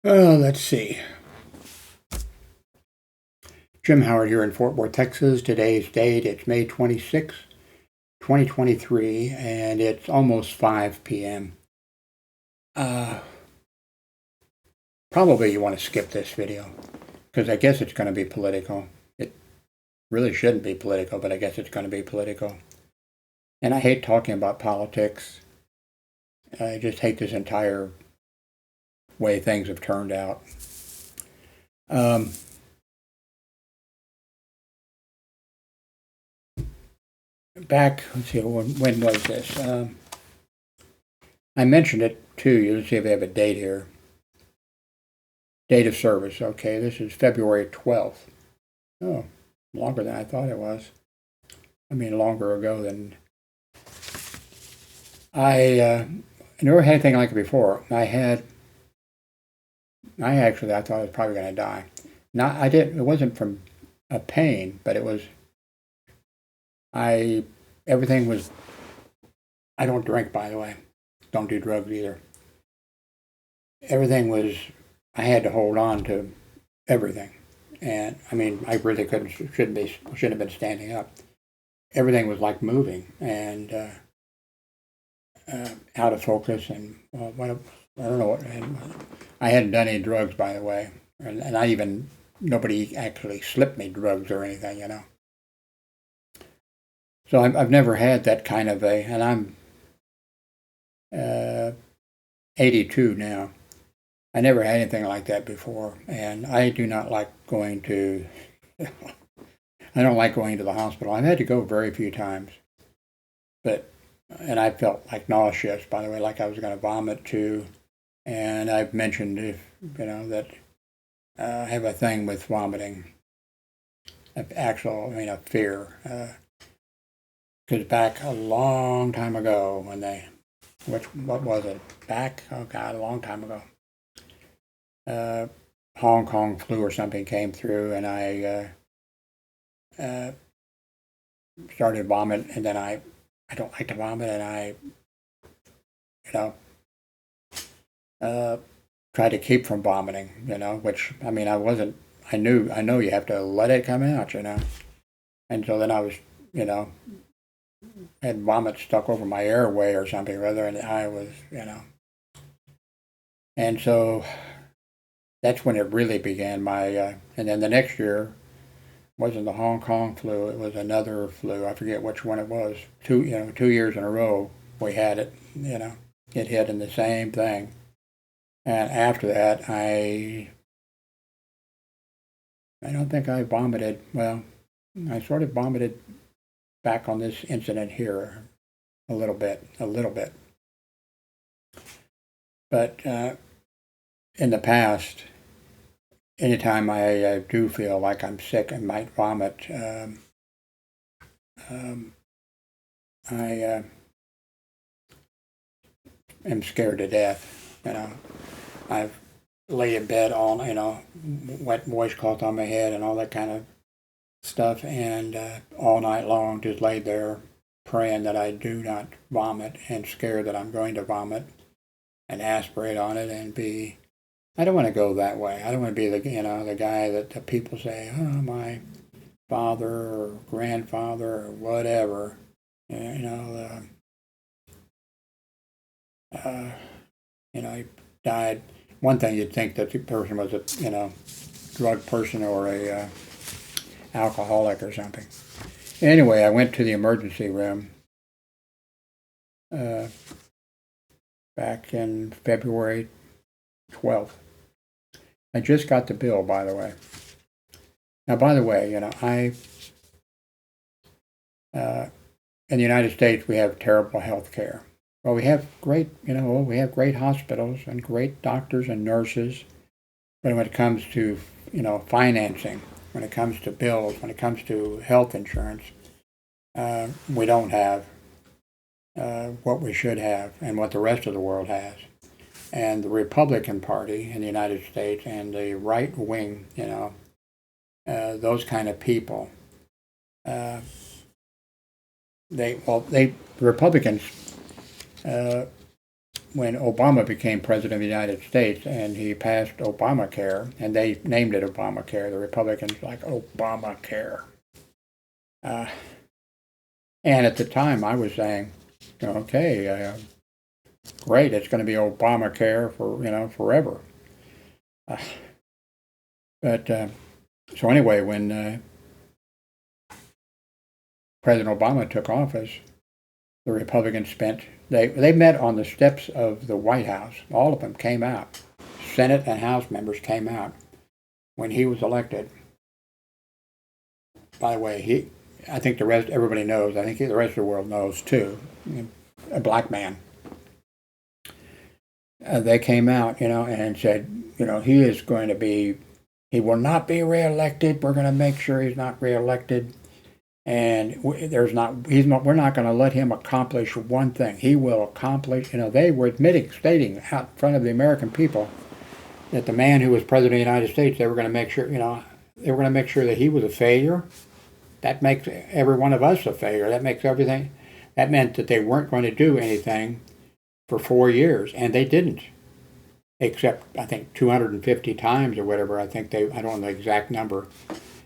Let's see. Jim Howard here in Fort Worth, Texas. Today's date, it's May 26, 2023, and it's almost 5 p.m. Probably you want to skip this video, because I guess it's going to be political. It really shouldn't be political, but I guess it's going to be political. And I hate talking about politics. I just hate this entire way things have turned out. Back, let's see, when was this? I mentioned it to you. Let's see if we have a date here. Date of service. Okay, this is February 12th. Oh, longer than I thought it was. I mean, longer ago than I never had anything like it before. I thought I was probably going to die. It wasn't from a pain, but it was, everything was, I don't drink, by the way. Don't do drugs either. Everything was, I had to hold on to everything. And I mean, I really shouldn't have been standing up. Everything was like moving and out of focus, and I don't know what. I hadn't done any drugs, by the way, and nobody actually slipped me drugs or anything, you know. So I've never had that kind of and I'm 82 now. I never had anything like that before, and I do not like going to. I don't like going to the hospital. I've had to go very few times, and I felt like nauseous, by the way, like I was going to vomit too. And I've mentioned that I have a thing with vomiting, a fear. Because back a long time ago, what was it? A long time ago. Hong Kong flu or something came through, and I started vomiting, and then I don't like to vomit, and I tried to keep from vomiting, which, I mean, I know you have to let it come out, and so then I was, had vomit stuck over my airway or something rather, and I was, and so that's when it really began. And then the next year wasn't the Hong Kong flu; it was another flu. I forget which one it was. 2 years in a row we had it. It hit in the same thing, and after that, I don't think I vomited. Well, I sort of vomited back on this incident here a little bit. But in the past, anytime I do feel like I'm sick and might vomit, I am scared to death. I've laid in bed all, wet washcloth on my head and all that kind of stuff, and all night long just laid there praying that I do not vomit and scared that I'm going to vomit and aspirate on it and be. I don't want to go that way. I don't want to be the guy that the people say, oh, my father or grandfather or whatever, he died. One thing you'd think that the person was a drug person or a alcoholic or something. Anyway, I went to the emergency room back in February 12th. I just got the bill, by the way. Now, by the way, in the United States, we have terrible health care. Well, we have great hospitals and great doctors and nurses. But when it comes to, financing, when it comes to bills, when it comes to health insurance, we don't have what we should have and what the rest of the world has. And the Republican Party in the United States and the right wing, those kind of people, the Republicans when Obama became president of the United States and he passed Obamacare, and they named it Obamacare, the Republicans like Obamacare. And at the time, I was saying, okay, great, it's going to be Obamacare for forever. But so anyway, when President Obama took office, the Republicans they met on the steps of the White House. All of them came out. Senate and House members came out when he was elected. By the way, I think everybody knows. I think the rest of the world knows too. A black man. They came out, and said, he is going to be. He will not be reelected. We're going to make sure he's not reelected. And we're not going to let him accomplish one thing. He will accomplish, they were stating out in front of the American people that the man who was president of the United States, they were going to make sure, they were going to make sure that he was a failure. That makes every one of us a failure. That makes everything, that meant that they weren't going to do anything for 4 years, and they didn't. Except, I think, 250 times or whatever. I don't know the exact number.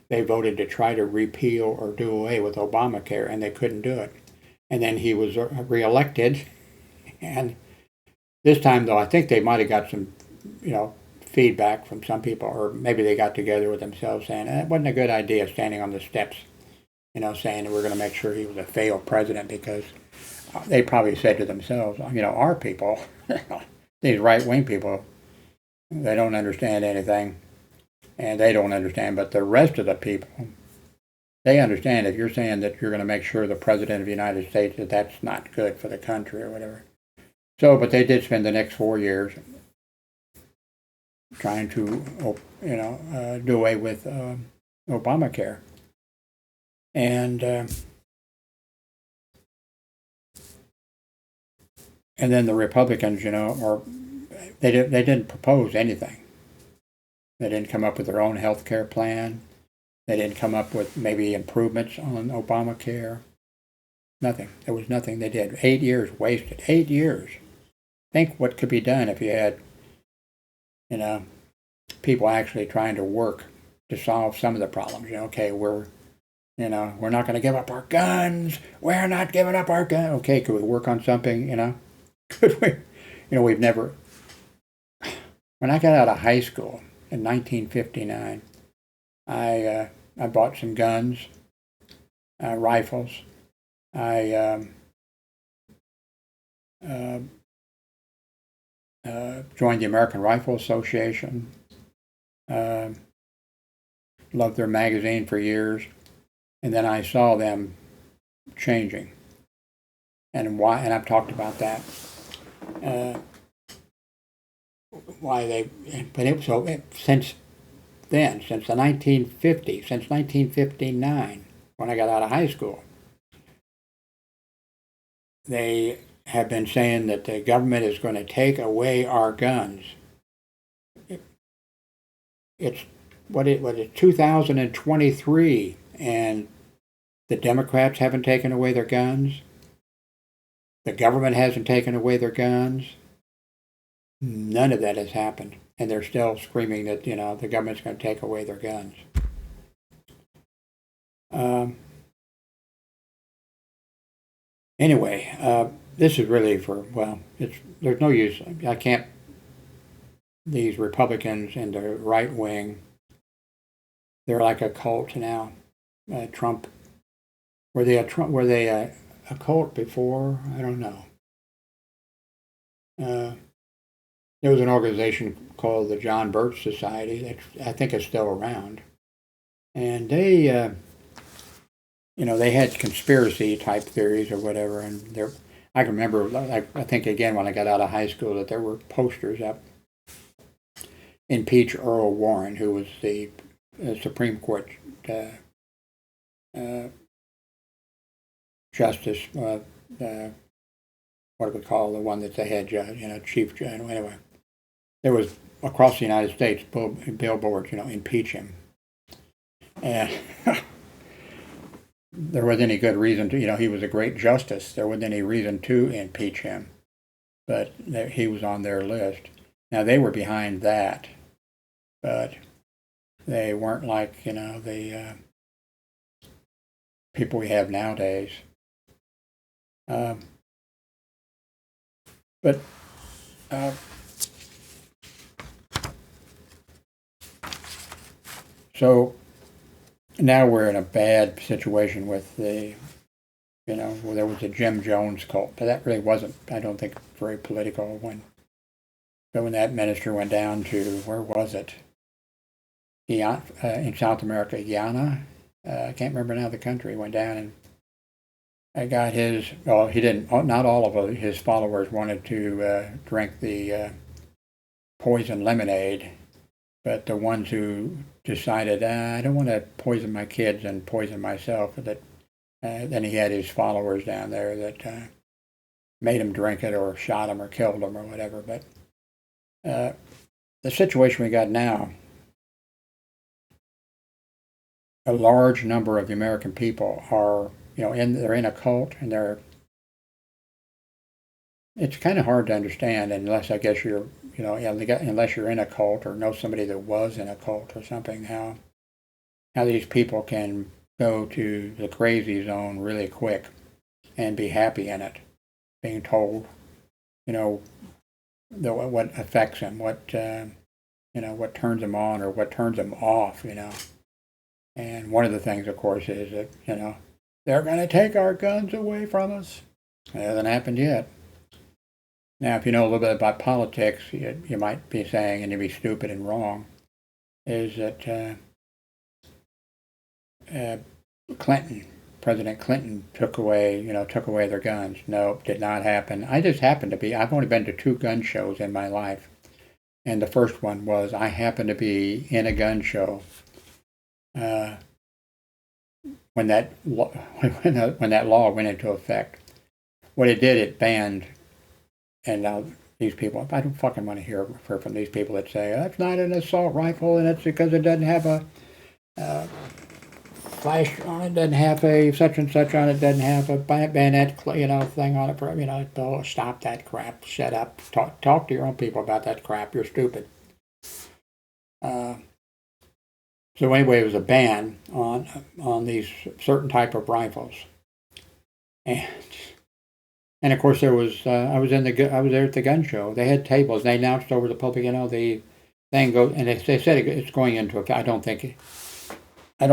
They voted to try to repeal or do away with Obamacare, and they couldn't do it. And then he was reelected. And this time, though, I think they might have got some, feedback from some people, or maybe they got together with themselves saying, it wasn't a good idea standing on the steps, saying that we're going to make sure he was a failed president, because they probably said to themselves, our people, these right-wing people, they don't understand anything. And they don't understand, but the rest of the people, they understand. If you're saying that you're going to make sure the president of the United States, that's not good for the country or whatever. So, but they did spend the next 4 years trying to, do away with Obamacare. And then the Republicans, they didn't propose anything. They didn't come up with their own health care plan. They didn't come up with maybe improvements on Obamacare. Nothing. There was nothing they did. 8 years wasted. 8 years. Think what could be done if you had, people actually trying to work to solve some of the problems. Okay, we're not going to give up our guns. We're not giving up our guns. Okay, could we work on something, Could we? We've never. When I got out of high school, in 1959, I bought some guns, rifles. I joined the American Rifle Association. Loved their magazine for years, and then I saw them changing, and why. And I've talked about that. Since then, since the 1950s, since 1959, when I got out of high school, they have been saying that the government is going to take away our guns. It's 2023, and the Democrats haven't taken away their guns. The government hasn't taken away their guns. None of that has happened, and they're still screaming that the government's going to take away their guns. Anyway, this is really there's no use. I can't. These Republicans and the right wing, they're like a cult now. Trump, were they a cult before? I don't know. There was an organization called the John Birch Society that I think is still around, and they, they had conspiracy type theories or whatever. And I can remember, I think again when I got out of high school, that there were posters up. Impeach Earl Warren, who was the Supreme Court justice. What do we call the one that's the head judge? Chief judge. Anyway. There was, across the United States, billboards, impeach him. And there wasn't any good reason to, he was a great justice. There wasn't any reason to impeach him. but he was on their list. Now, they were behind that, but they weren't like, the people we have nowadays. But so now we're in a bad situation with where there was a Jim Jones cult, but that really wasn't, I don't think, very political when that minister went down to, where was it? In South America, Guyana. I can't remember now the country. He went down and I got he didn't, not all of his followers wanted to drink the poison lemonade, but the ones who decided, I don't want to poison my kids and poison myself, then he had his followers down there that made him drink it or shot him or killed him or whatever. But the situation we got now, a large number of the American people are, they're in a cult, and it's kind of hard to understand unless, I guess, unless you're in a cult or know somebody that was in a cult or something, how these people can go to the crazy zone really quick and be happy in it, being told, what affects them, what turns them on or what turns them off, And one of the things, of course, is that, they're going to take our guns away from us. It hasn't happened yet. Now, if you know a little bit about politics, you might be saying, and you'd be stupid and wrong, is that President Clinton took away their guns. No, did not happen. I've only been to 2 gun shows in my life. And the first one was, I happened to be in a gun show when that law went into effect. What it did, it banned, and now these people, I don't fucking want to hear from these people that say, that's not an assault rifle, and it's because it doesn't have a flash on it, doesn't have a such and such on it, doesn't have a bayonet, thing on it. Oh, stop that crap. Shut up. Talk to your own people about that crap. You're stupid. So anyway, it was a ban on these certain type of rifles, and of course there was I was there at the gun show. They had tables. They announced over the public, the thing goes, and they said it's going into effect. I don't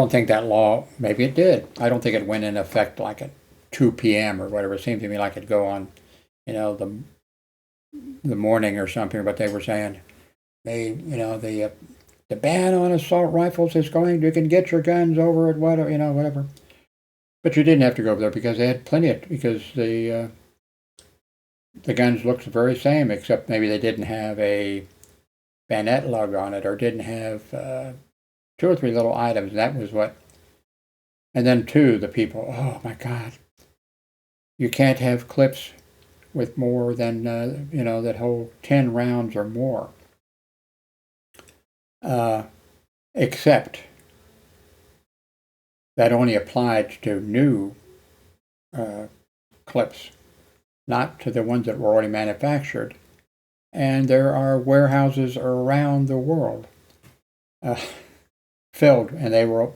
think that law. Maybe it did. I don't think it went in effect like at 2 p.m. or whatever. It seemed to me like it'd go on, the morning or something. But they were saying the ban on assault rifles is going. You can get your guns over at whatever. But you didn't have to go over there because they had plenty because the guns looked the very same, except maybe they didn't have a bayonet lug on it or didn't have 2 or 3 little items. And that was what. And then the people. Oh my God! You can't have clips with more than that hold 10 rounds or more. Except that only applied to new clips, not to the ones that were already manufactured. And there are warehouses around the world filled, and they were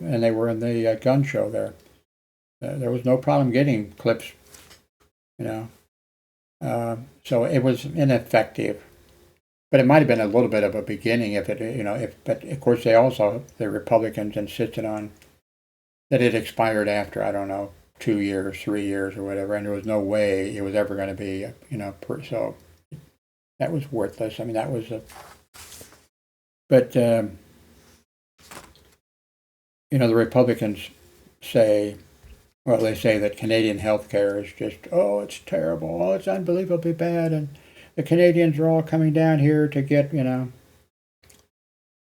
in the gun show there. There was no problem getting clips, so it was ineffective. But it might have been a little bit of a beginning but of course the Republicans insisted on that it expired after, I don't know, 2 years, 3 years or whatever, and there was no way it was ever going to be, so that was worthless. I mean, that was but, the Republicans say that Canadian healthcare is just, it's terrible, it's unbelievably bad, and the Canadians are all coming down here to get, and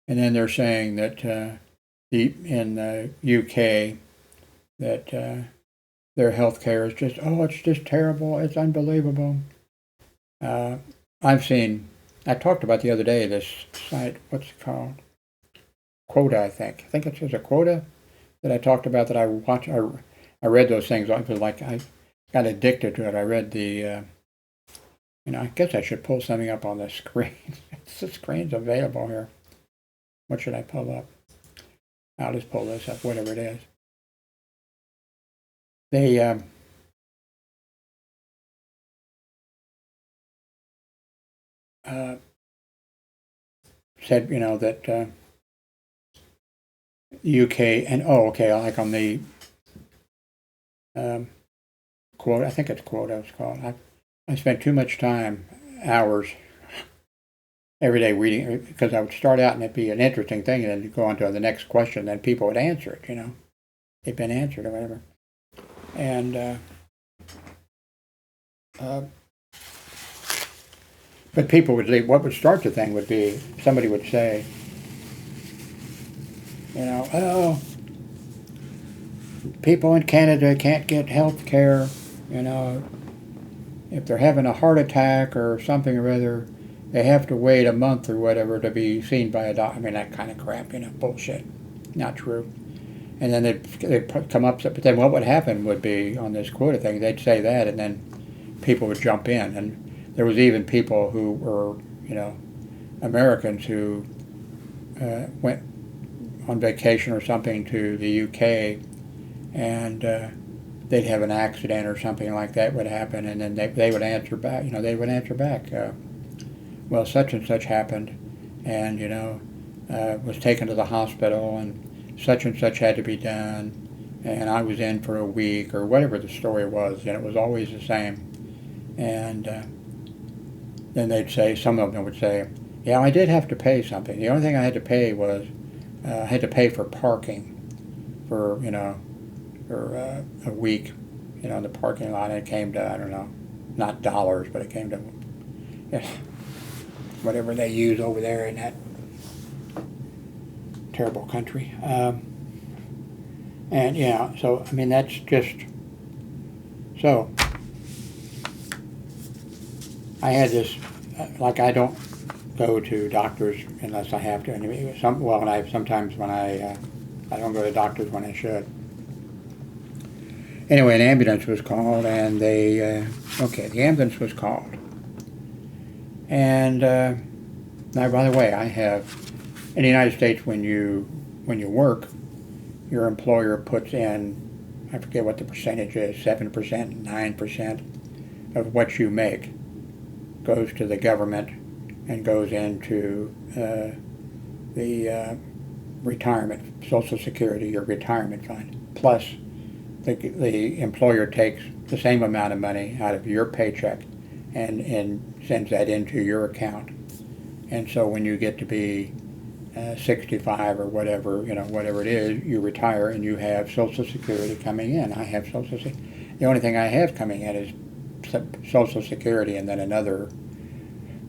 then they're saying that in the UK that their health care is just, it's just terrible, it's unbelievable. I talked about the other day this site, what's it called? Quota, I think. I think it says a Quota that I talked about that I watched. I read those things. It was like I got addicted to it. I read the I guess I should pull something up on the screen. The screen's available here. What should I pull up? I'll just pull this up, whatever it is. They said, that UK and like on the quote, I think it's quota it's called. I spent too much time, hours, every day reading, because I would start out and it'd be an interesting thing, and then you go on to the next question, and then people would answer it. They'd been answered or whatever, and but people would leave. What would start the thing would be somebody would say, oh, people in Canada can't get health care, if they're having a heart attack or something or other, they have to wait a month or whatever to be seen by a doctor. I mean, that kind of crap, bullshit. Not true. And then they'd come up, but then what would happen would be on this quota thing, they'd say that, and then people would jump in. And there was even people who were, Americans who went on vacation or something to the UK, and they'd have an accident or something like that would happen, and then they would answer back. They would answer back. Well, such and such happened, and was taken to the hospital, and such had to be done, and I was in for a week or whatever the story was, and it was always the same. And then they'd say, some of them would say, yeah, I did have to pay something. The only thing I had to pay was I had to pay for parking for for a week, in the parking lot. And it came to, I don't know, not dollars, but it came to whatever they use over there in that terrible country. And so I mean, that's just so. I had this, I don't go to doctors unless I have to. And sometimes when I don't go to doctors when I should. Anyway, an ambulance was called, and the ambulance was called. And now, by the way, I have, in the United States, when you work, your employer puts in, I forget what the percentage is, 7%, 9% of what you make goes to the government and goes into the retirement, Social Security, your retirement fund. Plus, the employer takes the same amount of money out of your paycheck and sends that into your account. And so when you get to be 65 or whatever, whatever it is, you retire and you have Social Security coming in. I have Social Security. The only thing I have coming in is Social Security, and then another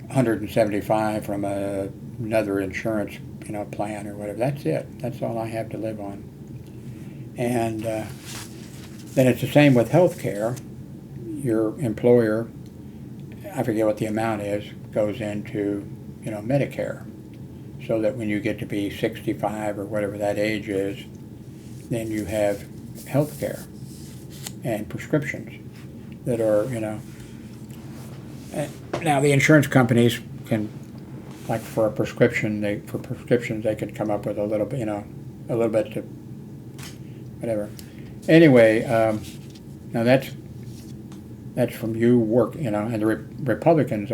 175 from another insurance, plan or whatever. That's it. That's all I have to live on. And then it's the same with health care. Your employer, I forget what the amount is, goes into, Medicare, so that when you get to be 65 or whatever that age is, then you have health care and prescriptions that are, now the insurance companies can, like for a prescription, prescriptions they can come up with a little bit, a little bit to whatever. Anyway, now that's from you work, and the Republicans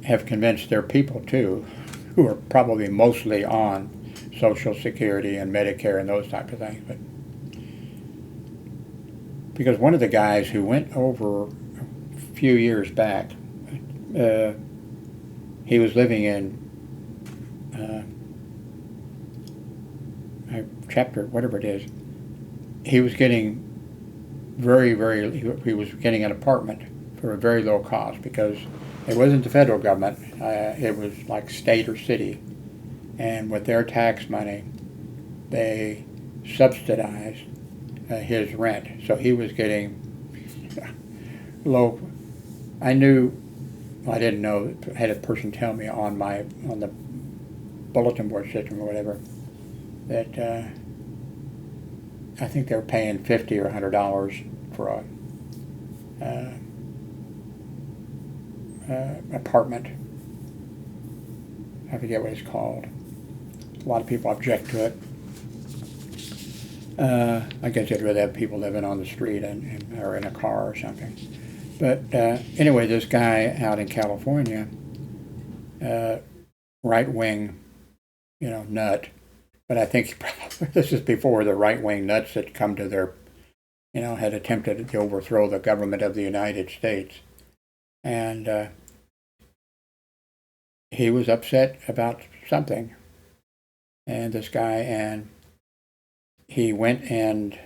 have convinced their people too, who are probably mostly on Social Security and Medicare and those type of things, but because one of the guys who went over a few years back, he was living in chapter, whatever it is, he was getting he was getting an apartment for a very low cost, because it wasn't the federal government, it was like state or city, and with their tax money, they subsidized his rent. So he was getting low. I didn't know, I had a person tell me on the bulletin board system or whatever, that I think they were paying $50 or $100 for apartment. I forget what it's called. A lot of people object to it. I guess they'd rather have people living on the street or in a car or something. But anyway, this guy out in California, right-wing, nut. But I think this is before the right-wing nuts had come to their, had attempted to overthrow the government of the United States. And he was upset about something. And this guy, and he went and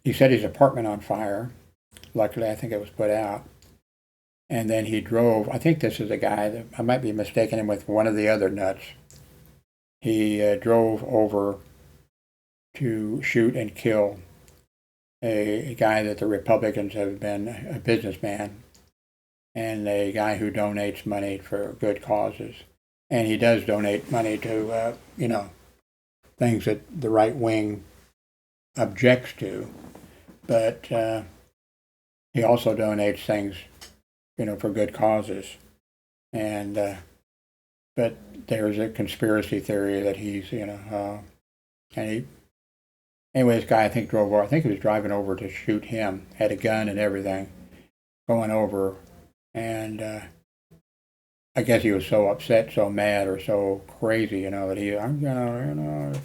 he set his apartment on fire. Luckily, I think it was put out. And then he drove, I think this is a guy, that I might be mistaking him with one of the other nuts. He drove over to shoot and kill a guy that the Republicans have been a businessman and a guy who donates money for good causes. And he does donate money to, things that the right wing objects to. But he also donates things, for good causes. And, but there's a conspiracy theory that he's, and he, anyway, this guy I think drove over, I think he was driving over to shoot him, had a gun and everything, going over, and I guess he was so upset, so mad, or so crazy, that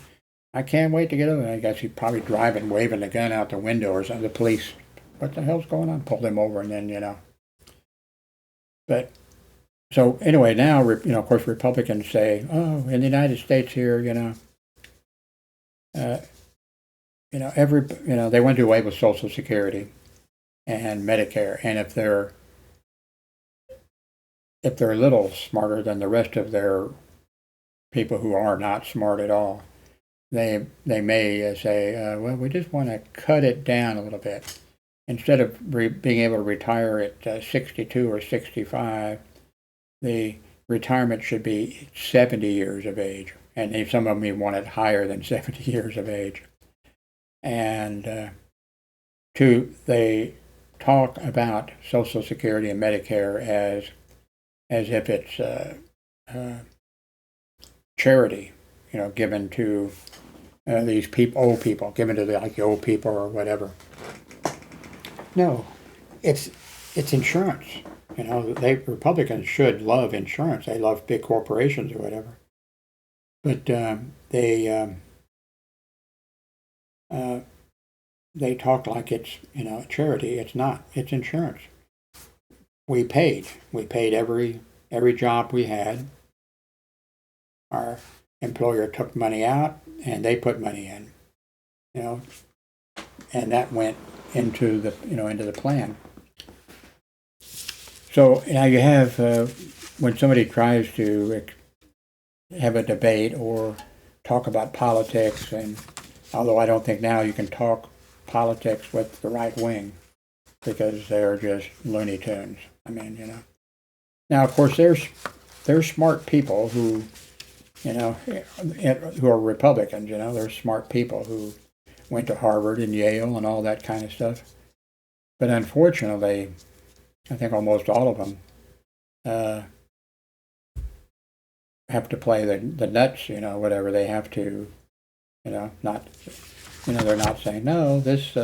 I can't wait to get over. I guess he's probably driving, waving the gun out the window or something. The police, what the hell's going on? Pulled him over, and then, But, so anyway, now, of course, Republicans say, oh, in the United States here, they want to do away with Social Security and Medicare, and if they're a little smarter than the rest of their people who are not smart at all, they may say, well, we just want to cut it down a little bit. Instead of being able to retire at 62 or 65, the retirement should be 70 years of age. And some of them even want it higher than 70 years of age. And they talk about Social Security and Medicare as if it's charity, given to these old people, given to the old people or whatever. No, it's insurance. Republicans should love insurance. They love big corporations or whatever. But they talk like it's charity. It's not. It's insurance. We paid every job we had. Our employer took money out, and they put money in. And that went into the plan. So now you have when somebody tries to have a debate or talk about politics, and although I don't think now you can talk politics with the right wing because they're just Looney Tunes. Now of course there's smart people who who are Republicans. They're smart people who went to Harvard and Yale and all that kind of stuff. But unfortunately, I think almost all of them have to play the nuts, whatever. They have to, not, they're not saying, no, this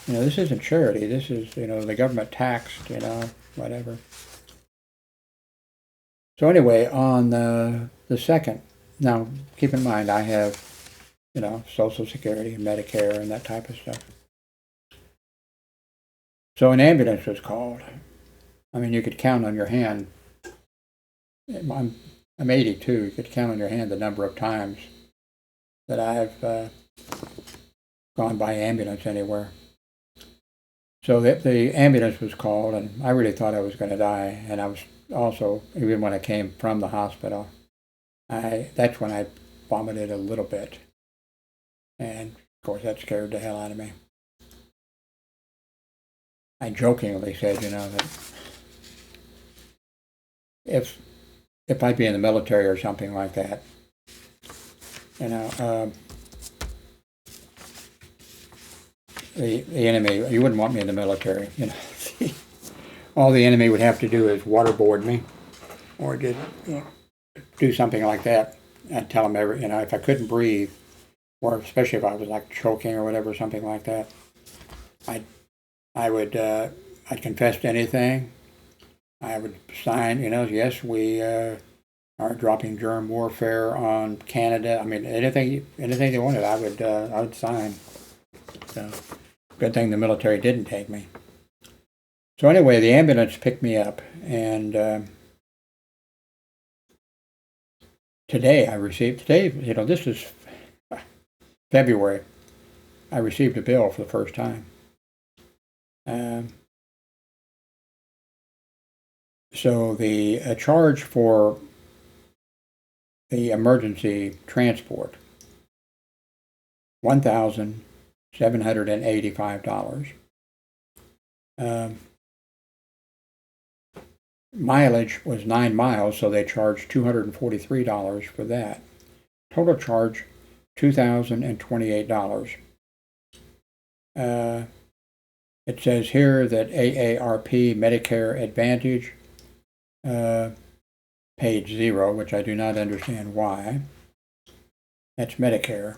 isn't charity. This is, the government taxed, whatever. So anyway, on the second, now keep in mind I have, Social Security and Medicare and that type of stuff. So an ambulance was called. You could count on your hand. I'm 82. You could count on your hand the number of times that I've gone by ambulance anywhere. So the ambulance was called, and I really thought I was going to die. And I was also, even when I came from the hospital, that's when I vomited a little bit. And, of course, that scared the hell out of me. I jokingly said, that if I'd be in the military or something like that, the enemy, you wouldn't want me in the military, all the enemy would have to do is waterboard me, or just do something like that. I'd tell them if I couldn't breathe, or especially if I was like choking or whatever, something like that, I'd confess to anything. I would sign, yes, we are dropping germ warfare on Canada. I mean, anything they wanted, I would sign. So, good thing the military didn't take me. So anyway, the ambulance picked me up, and today, this is February, I received a bill for the first time. So the charge for the emergency transport, $1,785. Mileage was 9 miles, so they charged $243 for that. Total charge, $2,028. It says here that AARP Medicare Advantage paid $0, which I do not understand why. That's Medicare.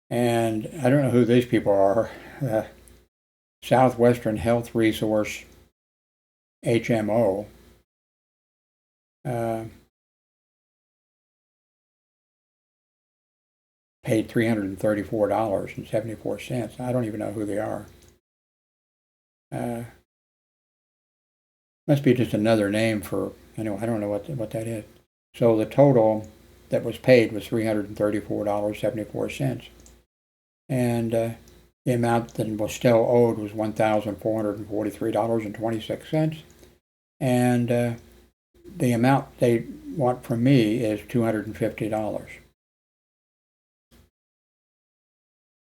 And I don't know who these people are. Southwestern Health Resource, HMO. Paid $334.74. I don't even know who they are. Must be just another name for, I don't know what that is. So the total that was paid was $334.74. And the amount that was still owed was $1,443.26. And the amount they want from me is $250.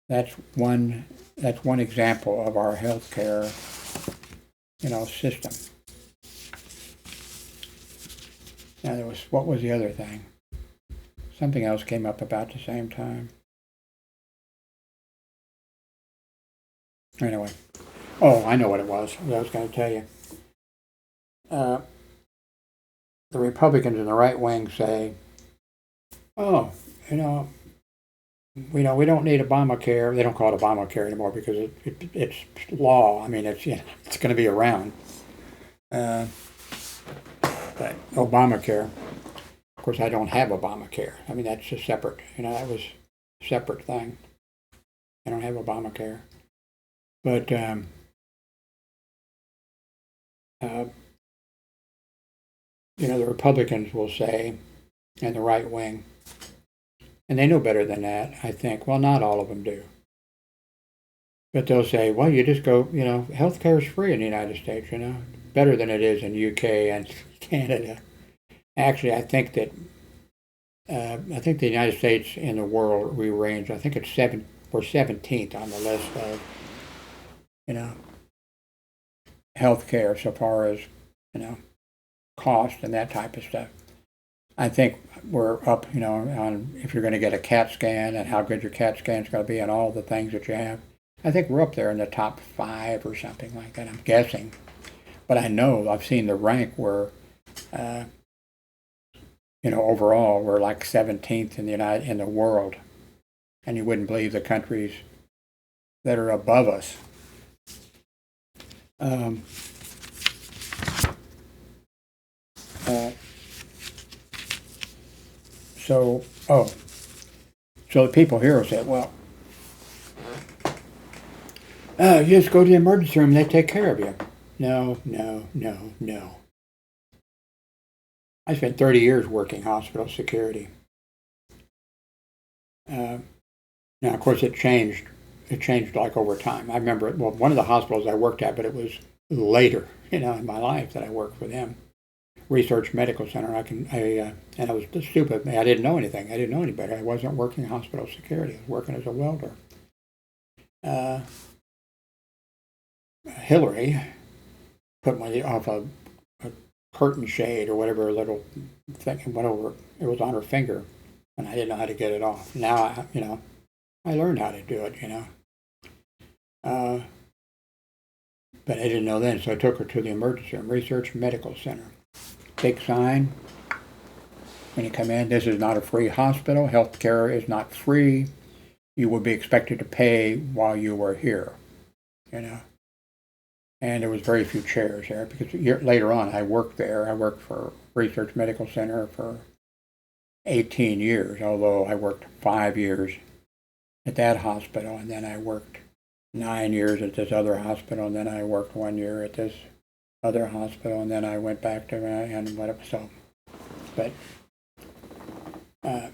That's one example of our healthcare, system. Now what was the other thing? Something else came up about the same time. Anyway, I know what it was. I was going to tell you. The Republicans in the right wing say, we don't need Obamacare. They don't call it Obamacare anymore because it's law. I mean, it's going to be around. But Obamacare, of course, I don't have Obamacare. I mean, that's a separate. That was a separate thing. I don't have Obamacare, but the Republicans will say, and the right wing. And they know better than that, I think. Well, not all of them do. But they'll say, well, you just go, healthcare is free in the United States, better than it is in UK and Canada. Actually, I think that, the United States in the world, we range, I think we're 17th on the list of, healthcare so far as, cost and that type of stuff. I think we're up, on if you're going to get a CAT scan and how good your CAT scan is going to be and all the things that you have. I think we're up there in the top 5 or something like that, I'm guessing. But I know I've seen the rank where, overall we're like 17th in the world. And you wouldn't believe the countries that are above us. So the people here will say, well, you just go to the emergency room and they take care of you. No. I spent 30 years working hospital security. Now, of course, it changed. It changed like over time. I remember, one of the hospitals I worked at, but it was later, in my life that I worked for them. Research Medical Center. And I was stupid. I didn't know anything. I didn't know any better. I wasn't working hospital security. I was working as a welder. Hillary put me off a curtain shade or whatever little thing went over. It was on her finger, and I didn't know how to get it off. Now, I learned how to do it. But I didn't know then, so I took her to the emergency room, Research Medical Center. Big sign when you come in, this is not a free hospital. Health care is not free. You will be expected to pay while you were here, you know. And there was very few chairs there because later on I worked there. I worked for Research Medical Center for 18 years, although I worked 5 years at that hospital, and then I worked 9 years at this other hospital, and then I worked 1 year at this other hospital, and then I went back to and whatever. So, but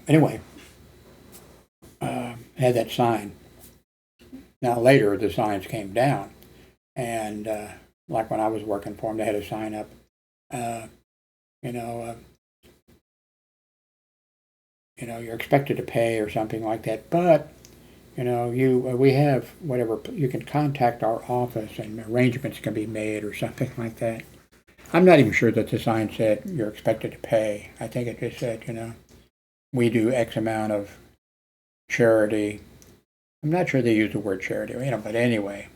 anyway, had that sign. Now later the signs came down, and like when I was working for them, they had a sign up, you're expected to pay or something like that, but we have whatever, you can contact our office and arrangements can be made or something like that. I'm not even sure that the sign said you're expected to pay. I think it just said, we do X amount of charity. I'm not sure they use the word charity, but anyway,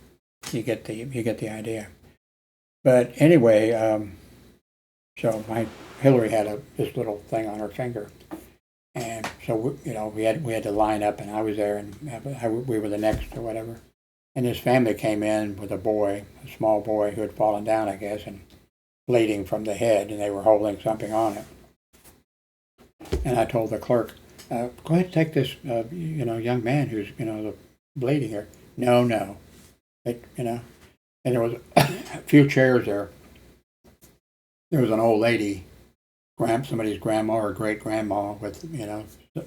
you get the idea. But anyway, so Hillary had this little thing on her finger. And so, we had to line up, and I was there, and we were the next or whatever. And this family came in with a small boy who had fallen down, I guess, and bleeding from the head, and they were holding something on it. And I told the clerk, go ahead and take this, young man who's, bleeding here. No. And there was a few chairs there. There was an old lady, somebody's grandma or great-grandma with,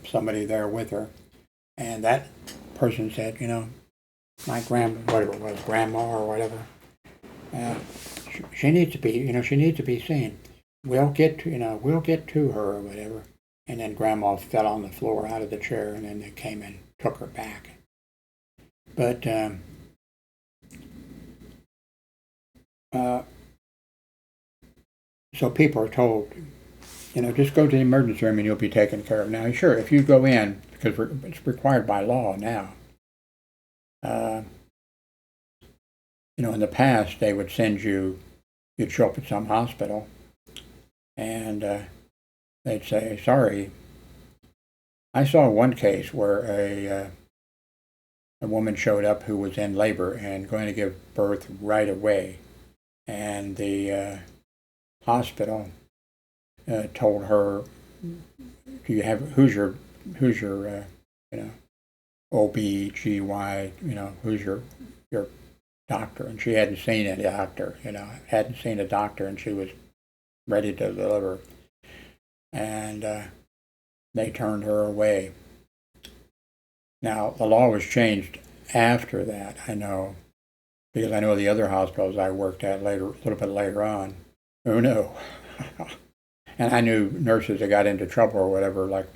somebody there with her. And that person said, my whatever it was, grandma or whatever, she needs to be seen. We'll get to her or whatever. And then grandma fell on the floor out of the chair, and then they came and took her back. But so people are told, just go to the emergency room and you'll be taken care of. Now, sure, if you go in, because it's required by law now, in the past they would send you'd show up at some hospital, and they'd say, sorry. I saw one case where a woman showed up who was in labor and going to give birth right away, and the hospital told her, who's your OB/GY, who's your doctor? And she hadn't seen a doctor, and she was ready to deliver. And they turned her away. Now, the law was changed after that, I know, because I know the other hospitals I worked at a little bit later on. Oh, no. And I knew nurses that got into trouble or whatever, like,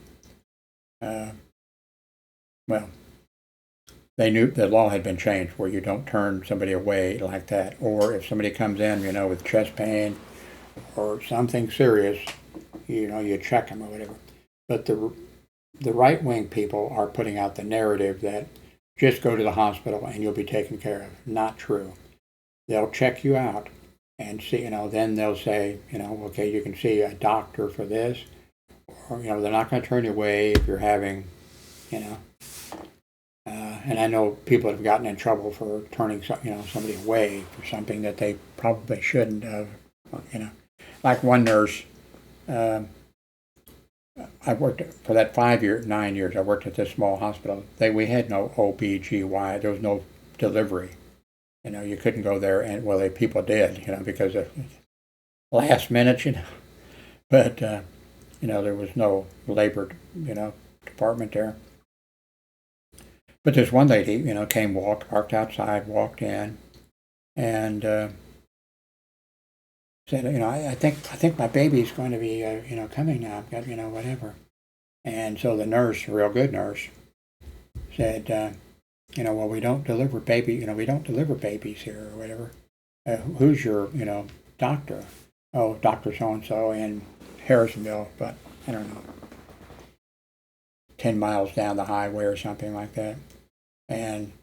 they knew the law had been changed where you don't turn somebody away like that. Or if somebody comes in, with chest pain or something serious, you check them or whatever. But the right-wing people are putting out the narrative that just go to the hospital and you'll be taken care of. Not true. They'll check you out and see, then they'll say, okay, you can see a doctor for this, or, they're not going to turn you away if you're having, and I know people have gotten in trouble for turning, somebody away for something that they probably shouldn't have, Like one nurse, I worked for that 9 years, I worked at this small hospital. We had no OB/GY, there was no delivery. You couldn't go there, and people did, because of last minute, But, there was no labor, department there. But this one lady, parked outside, walked in, and said, I think my baby's going to be, coming now. I've got, whatever. And so the nurse, a real good nurse, said, we don't deliver we don't deliver babies here or whatever. Who's your, doctor? Oh, Dr. So-and-so in Harrisonville, but I don't know, 10 miles down the highway or something like that. And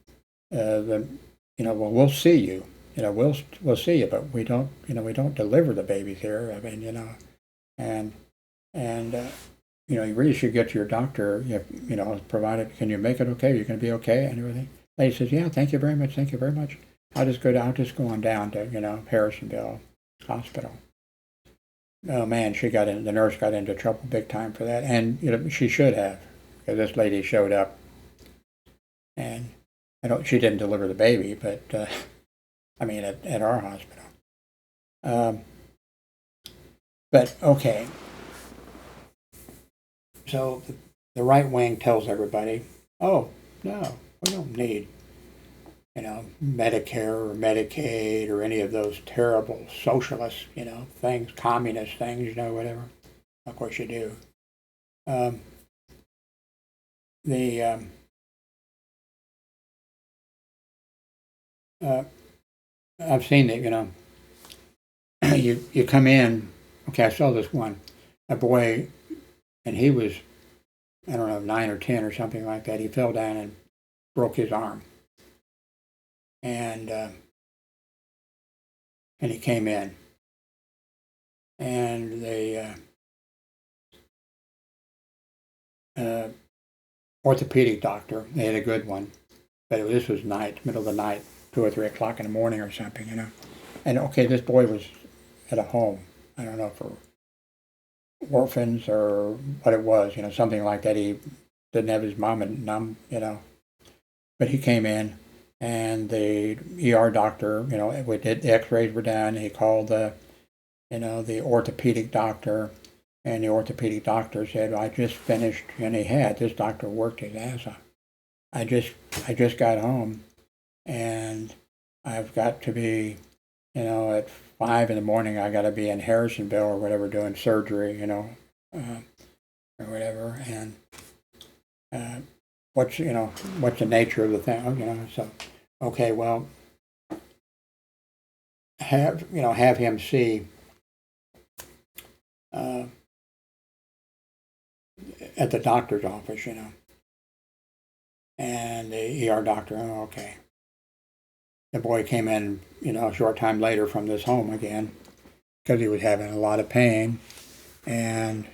we'll see you. we'll see you, but we don't deliver the babies here. I mean, and and you really should get to your doctor. Provided, can you make it okay? You're going to be okay and everything. Lady says, yeah, thank you very much, thank you very much. I'll just go on down to Harrisonville Hospital. Oh man, the nurse got into trouble big time for that, and she should have, because this lady showed up, and she didn't deliver the baby, but at our hospital. But okay, so the right wing tells everybody, oh no, we don't need Medicare or Medicaid or any of those terrible socialist, things, communist things, whatever. Of course you do. I've seen that, you come in, okay, I saw this one, a boy, and he was, I don't know, 9 or 10 or something like that. He fell down and broke his arm. And he came in, and the orthopedic doctor, they had a good one, but this was middle of the night, 2 or 3 o'clock in the morning or something, And okay, this boy was at a home, I don't know, for orphans or what it was, something like that. He didn't have his mom and but he came in. And the ER doctor, we did, the x-rays were done. He called the orthopedic doctor, and the orthopedic doctor said, I just finished, and this doctor worked his ass off. I just got home, and I've got to be, at 5 in the morning, I got to be in Harrisonville or whatever doing surgery, or whatever. And what's the nature of the thing, so. Okay, well, have him see at the doctor's office, and the ER doctor. Oh, okay. The boy came in, a short time later from this home again because he was having a lot of pain, and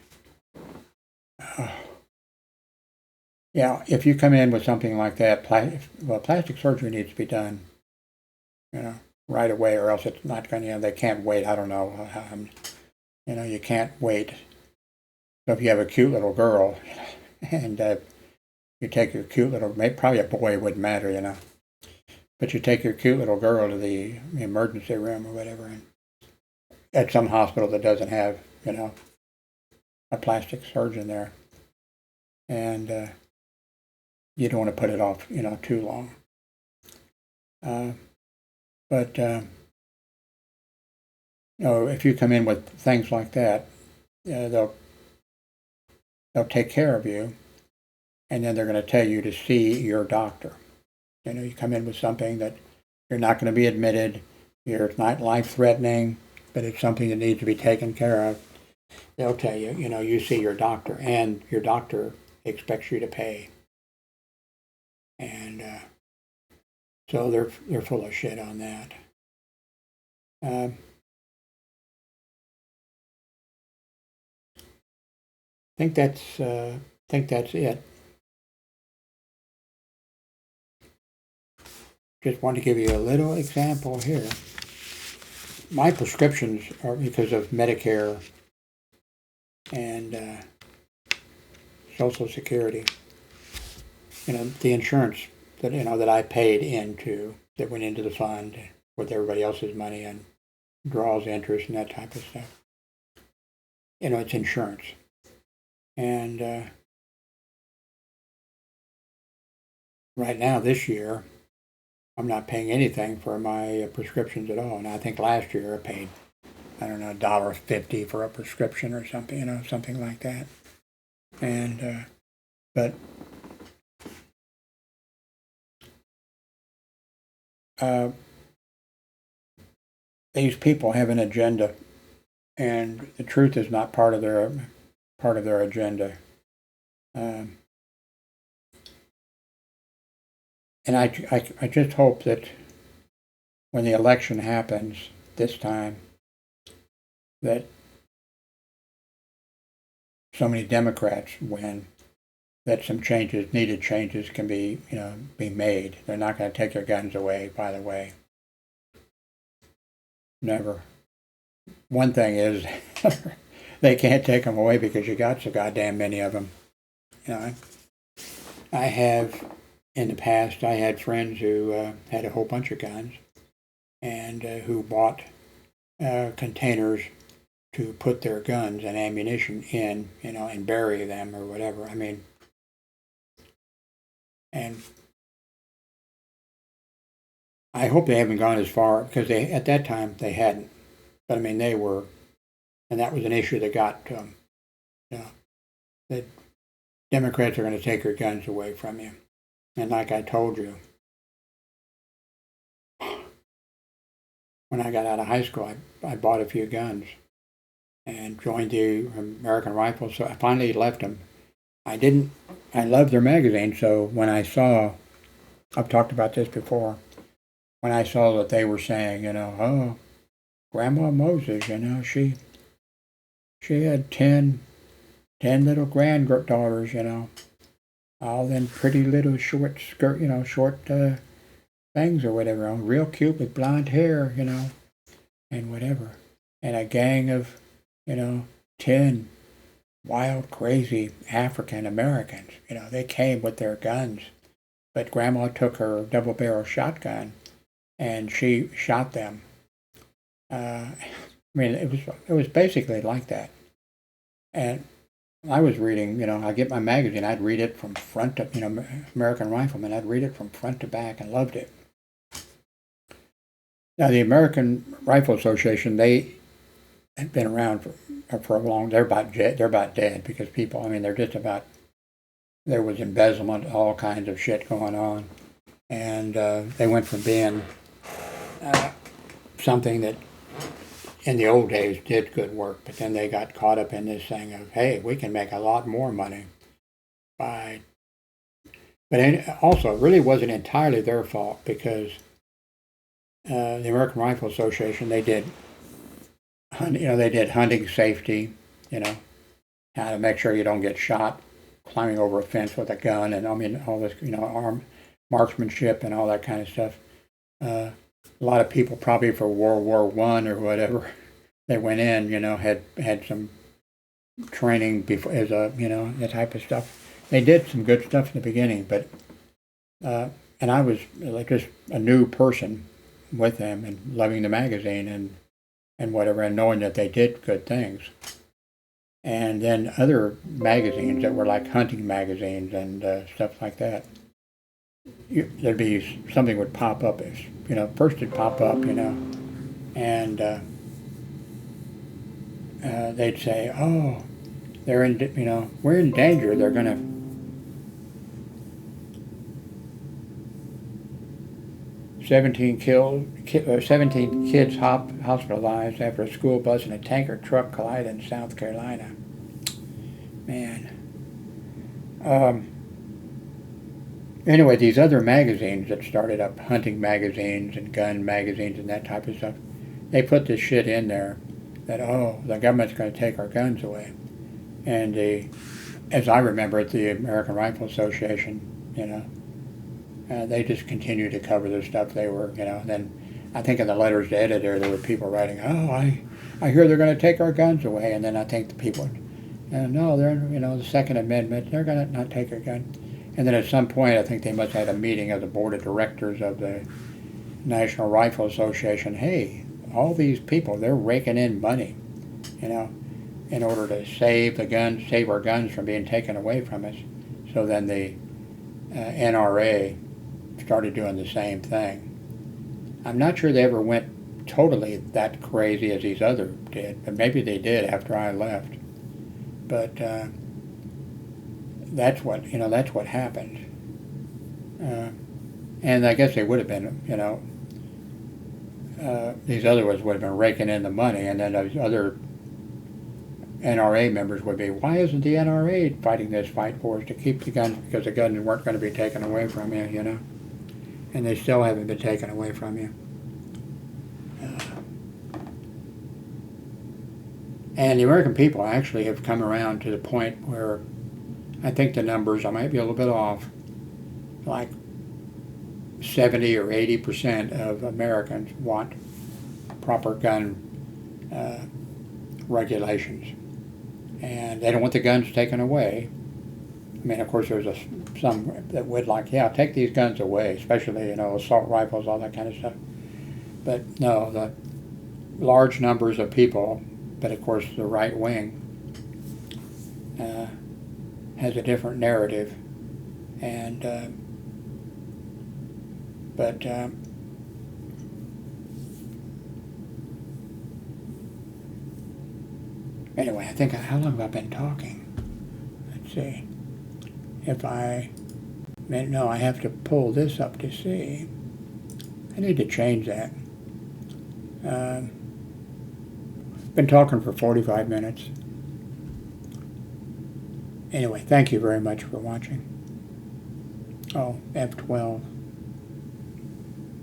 if you come in with something like that, plastic surgery needs to be done, right away, or else it's not going to, they can't wait. I don't know. You can't wait. So if you have a cute little girl, and you take your cute little, probably a boy, wouldn't matter, but you take your cute little girl to the emergency room or whatever, and at some hospital that doesn't have, a plastic surgeon there, and you don't want to put it off, too long. But if you come in with things like that, they'll take care of you, and then they're going to tell you to see your doctor. You come in with something that you're not going to be admitted, it's not life-threatening, but it's something that needs to be taken care of. They'll tell you, you see your doctor, and your doctor expects you to pay. And so they're full of shit on that. I think that's it. Just want to give you a little example here. My prescriptions are because of Medicare and Social Security. The insurance that I paid into, that went into the fund with everybody else's money and draws interest and that type of stuff. It's insurance. And right now, this year, I'm not paying anything for my prescriptions at all. And I think last year I paid, I don't know, $1.50 for a prescription or something, something like that. And but these people have an agenda, and the truth is not part of their agenda. And I just hope that when the election happens this time, that so many Democrats win, that some changes, needed changes, can be made. They're not going to take their guns away, by the way. Never. One thing is, they can't take them away because you got so goddamn many of them. I have, in the past, I had friends who had a whole bunch of guns and who bought containers to put their guns and ammunition in, and bury them or whatever. I mean, and I hope they haven't gone as far, because at that time they hadn't. But I mean, they were, and that was an issue that got to them. That Democrats are going to take your guns away from you. And like I told you, when I got out of high school, I bought a few guns and joined the American Rifle. So I finally left them. I loved their magazine, so when I saw, I've talked about this before, when I saw that they were saying, oh, Grandma Moses, she had 10 little granddaughters, all them pretty little short skirt, short things or whatever, real cute with blonde hair, and whatever. And a gang of, 10 wild, crazy African Americans. They came with their guns. But Grandma took her double-barrel shotgun and she shot them. I mean, it was basically like that. And I was reading, I get my magazine, I'd read it from front to, American Rifleman, I'd read it from front to back and loved it. Now, the American Rifle Association, they had been around for a long, they're about dead because people, they're just about, there was embezzlement, all kinds of shit going on. And they went from being something that in the old days did good work, but then they got caught up in this thing of, hey, we can make a lot more money by, but also it really wasn't entirely their fault, because the American Rifle Association, they did hunting safety, how to make sure you don't get shot climbing over a fence with a gun, and all this, armed marksmanship and all that kind of stuff. A lot of people probably for World War I or whatever, they went in, had some training before, as that type of stuff. They did some good stuff in the beginning, but and I was like just a new person with them and loving the magazine and whatever, and knowing that they did good things. And then other magazines that were like hunting magazines and stuff like that, there'd be something would pop up. First it'd pop up, and they'd say, oh, they're in, we're in danger. They're going to 17 kids hospitalized after a school bus and a tanker truck collided in South Carolina. Man. Anyway, these other magazines that started up, hunting magazines and gun magazines and that type of stuff, they put this shit in there that, oh, the government's going to take our guns away. And as I remember it, the American Rifle Association, they just continued to cover the stuff they were, then I think in the letters to editor there were people writing, oh, I hear they're going to take our guns away. And then I think the people, no, they're, the Second Amendment, they're going to not take our gun. And then at some point, I think they must have had a meeting of the board of directors of the National Rifle Association. Hey, all these people, they're raking in money, in order to save our guns from being taken away from us. So then the NRA started doing the same thing. I'm not sure they ever went totally that crazy as these others did, but maybe they did after I left. But that's what happened. And I guess they would have been, these other ones would have been raking in the money, and then those other NRA members would be, why isn't the NRA fighting this fight for us to keep the guns, because the guns weren't going to be taken away from you, and they still haven't been taken away from you. And the American people actually have come around to the point where I think the numbers, I might be a little bit off, like 70 or 80% of Americans want proper gun regulations. And they don't want the guns taken away. I mean, of course, there's some that would like, yeah, take these guns away, especially, assault rifles, all that kind of stuff. But no, the large numbers of people, but of course the right wing has a different narrative. And, anyway, I think, how long have I been talking? Let's see. No, I have to pull this up to see. I need to change that. Been talking for 45 minutes. Anyway, thank you very much for watching. Oh, F12.